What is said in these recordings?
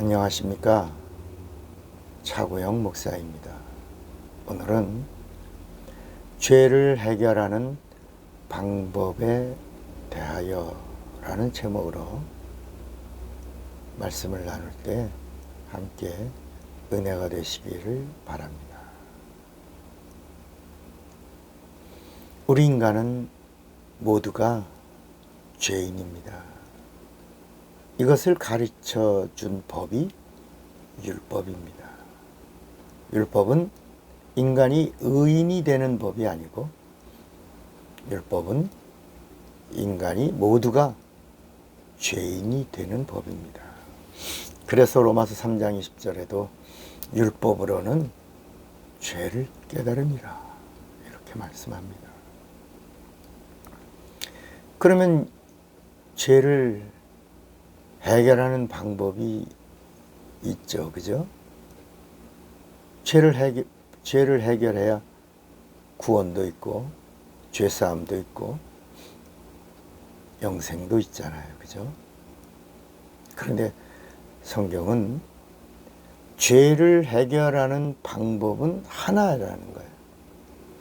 안녕하십니까. 차구영 목사입니다. 오늘은 죄를 해결하는 방법에 대하여 라는 제목으로 말씀을 나눌 때 함께 은혜가 되시기를 바랍니다. 우리 인간은 모두가 죄인입니다. 이것을 가르쳐 준 법이 율법입니다. 율법은 인간이 의인이 되는 법이 아니고, 율법은 인간이 모두가 죄인이 되는 법입니다. 그래서 로마서 3장 20절에도 율법으로는 죄를 깨달음이라 이렇게 말씀합니다. 그러면 죄를 해결하는 방법이 있죠. 그죠? 죄를 해결해야 구원도 있고, 죄사함도 있고, 영생도 있잖아요. 그죠? 그런데 성경은 죄를 해결하는 방법은 하나라는 거예요.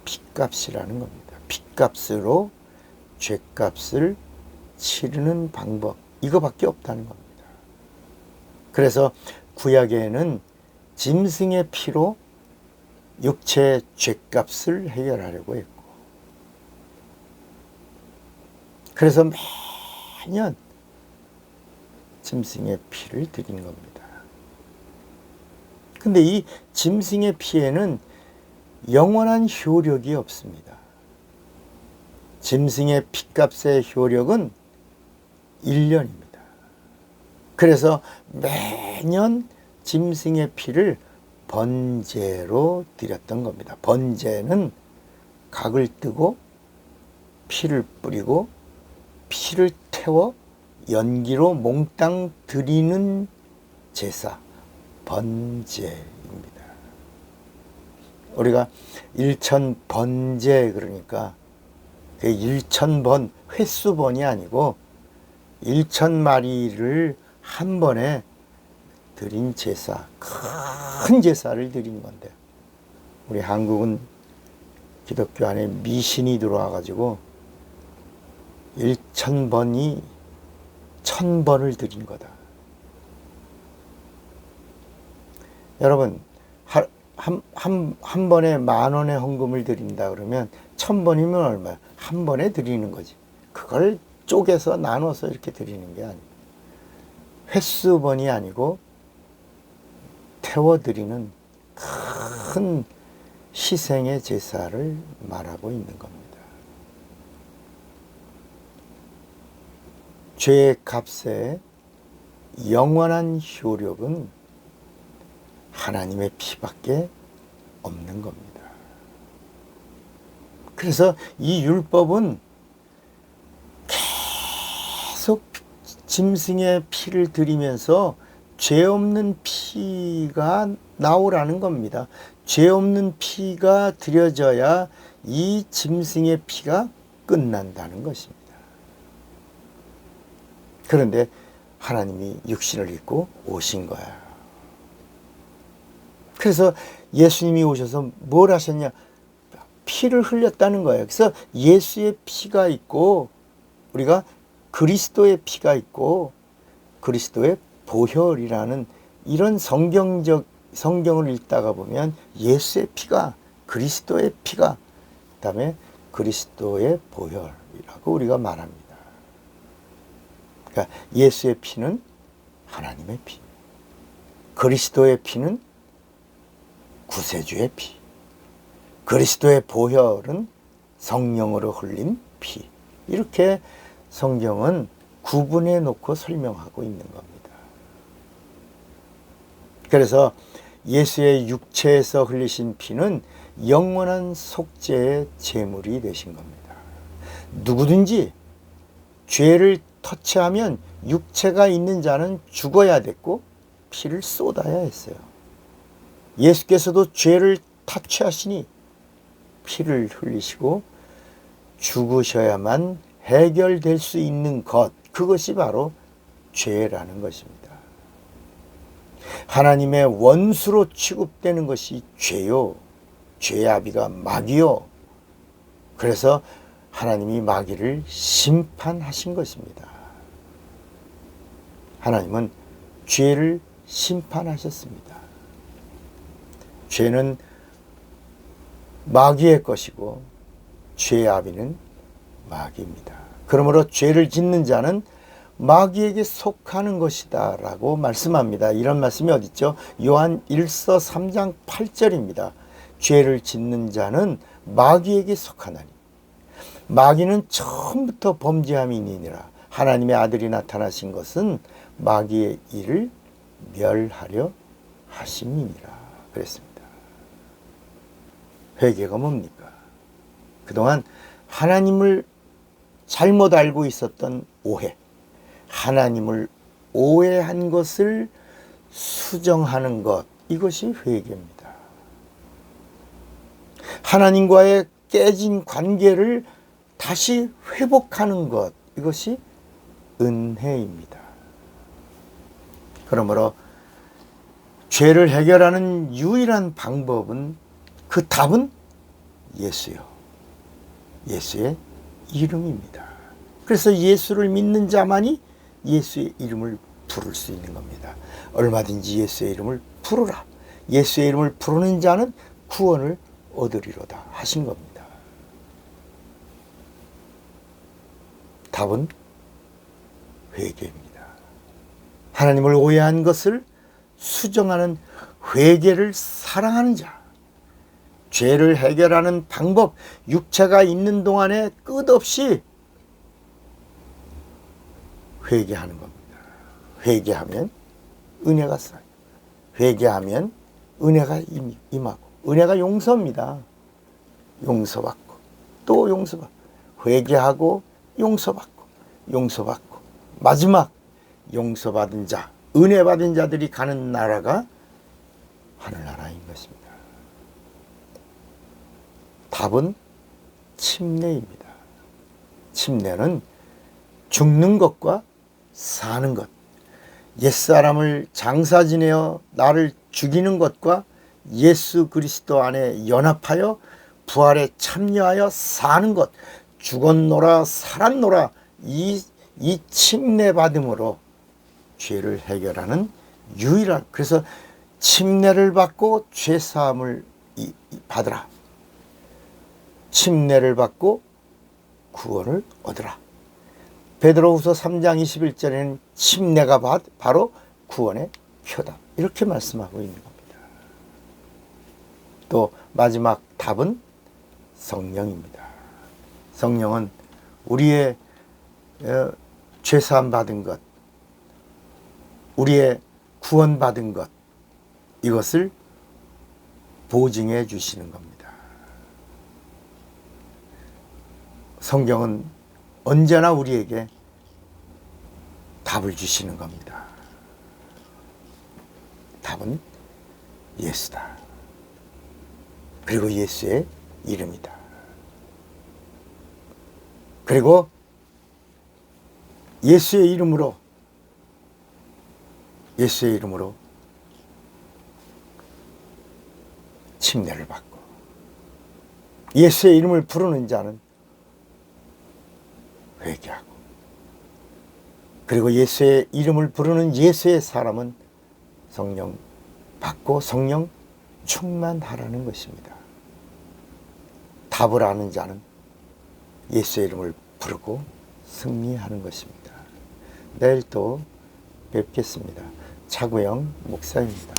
핏값이라는 겁니다. 핏값으로 죄값을 치르는 방법. 이거밖에 없다는 겁니다. 그래서 구약에는 짐승의 피로 육체의 죄값을 해결하려고 했고, 그래서 매년 짐승의 피를 드린 겁니다. 근데 이 짐승의 피에는 영원한 효력이 없습니다. 짐승의 피값의 효력은 1년입니다. 그래서 매년 짐승의 피를 번제로 드렸던 겁니다. 번제는 각을 뜨고 피를 뿌리고 피를 태워 연기로 몽땅 드리는 제사, 번제입니다. 우리가 일천번제 그러니까 1000번, 횟수번이 아니고 1000마리를 한 번에 드린 제사, 큰 제사를 드린 건데, 우리 한국은 기독교 안에 미신이 들어와가지고 1000번이 1000번을 드린 거다. 여러분, 한 번에 10,000원의 헌금을 드린다 그러면 1000번이면 얼마야? 한 번에 드리는 거지. 그걸 쪼개서 나눠서 이렇게 드리는 게 아니에요. 횟수번이 아니고 태워드리는 큰 희생의 제사를 말하고 있는 겁니다. 죄의 값의 영원한 효력은 하나님의 피밖에 없는 겁니다. 그래서 이 율법은 계속 짐승의 피를 드리면서 죄 없는 피가 나오라는 겁니다. 죄 없는 피가 드려져야 이 짐승의 피가 끝난다는 것입니다. 그런데 하나님이 육신을 입고 오신 거야. 그래서 예수님이 오셔서 뭘 하셨냐? 피를 흘렸다는 거예요. 그래서 예수의 피가 있고, 우리가 그리스도의 피가 있고, 그리스도의 보혈이라는 이런 성경을 읽다가 보면 예수의 피가, 그리스도의 피가, 그 다음에 그리스도의 보혈이라고 우리가 말합니다. 그러니까 예수의 피는 하나님의 피, 그리스도의 피는 구세주의 피, 그리스도의 보혈은 성령으로 흘린 피. 이렇게 성경은 구분해 놓고 설명하고 있는 겁니다. 그래서 예수의 육체에서 흘리신 피는 영원한 속죄의 제물이 되신 겁니다. 누구든지 죄를 터치하면 육체가 있는 자는 죽어야 됐고 피를 쏟아야 했어요. 예수께서도 죄를 타취하시니 피를 흘리시고 죽으셔야만 해결될 수 있는 것, 그것이 바로 죄라는 것입니다. 하나님의 원수로 취급되는 것이 죄요. 죄의 아비가 마귀요. 그래서 하나님이 마귀를 심판하신 것입니다. 하나님은 죄를 심판하셨습니다. 죄는 마귀의 것이고 죄의 아비는 마귀입니다. 그러므로 죄를 짓는 자는 마귀에게 속하는 것이다 라고 말씀합니다. 이런 말씀이 어디 있죠? 요한 1서 3장 8절입니다. 죄를 짓는 자는 마귀에게 속하나니 마귀는 처음부터 범죄함이니라. 하나님의 아들이 나타나신 것은 마귀의 일을 멸하려 하심이니라 그랬습니다. 회개가 뭡니까? 그동안 하나님을 잘못 알고 있었던 오해, 하나님을 오해한 것을 수정하는 것, 이것이 회개입니다. 하나님과의 깨진 관계를 다시 회복하는 것, 이것이 은혜입니다. 그러므로 죄를 해결하는 유일한 방법은, 그 답은 예수요. 예수의 이름입니다. 그래서 예수를 믿는 자만이 예수의 이름을 부를 수 있는 겁니다. 얼마든지 예수의 이름을 부르라. 예수의 이름을 부르는 자는 구원을 얻으리로다 하신 겁니다. 답은 회개입니다. 하나님을 오해한 것을 수정하는 회개를 사랑하는 자, 죄를 해결하는 방법, 육체가 있는 동안에 끝없이 회개하는 겁니다. 회개하면 은혜가 쌓여. 회개하면 은혜가 임하고, 은혜가 용서입니다. 용서받고 또 용서받고, 회개하고 용서받고 용서받고, 마지막 용서받은 자, 은혜 받은 자들이 가는 나라가 하늘나라인 것입니다. 답은 침례입니다. 침례는 죽는 것과 사는 것, 옛사람을 장사 지내어 나를 죽이는 것과 예수 그리스도 안에 연합하여 부활에 참여하여 사는 것, 죽었노라 살았노라, 이 침례 받음으로 죄를 해결하는 유일한, 그래서 침례를 받고 죄 사함을 받으라. 침례를 받고 구원을 얻으라. 베드로후서 3장 21절에는 침례가 바로 구원의 표다, 이렇게 말씀하고 있는 겁니다. 또 마지막 답은 성령입니다. 성령은 우리의 죄사함 받은 것, 우리의 구원 받은 것, 이것을 보증해 주시는 겁니다. 성경은 언제나 우리에게 답을 주시는 겁니다. 답은 예수다. 그리고 예수의 이름이다. 그리고 예수의 이름으로 침례를 받고, 예수의 이름을 부르는 자는 회개하고, 그리고 예수의 이름을 부르는 예수의 사람은 성령 받고 성령 충만하라는 것입니다. 답을 아는 자는 예수의 이름을 부르고 승리하는 것입니다. 내일 또 뵙겠습니다. 차구영 목사입니다.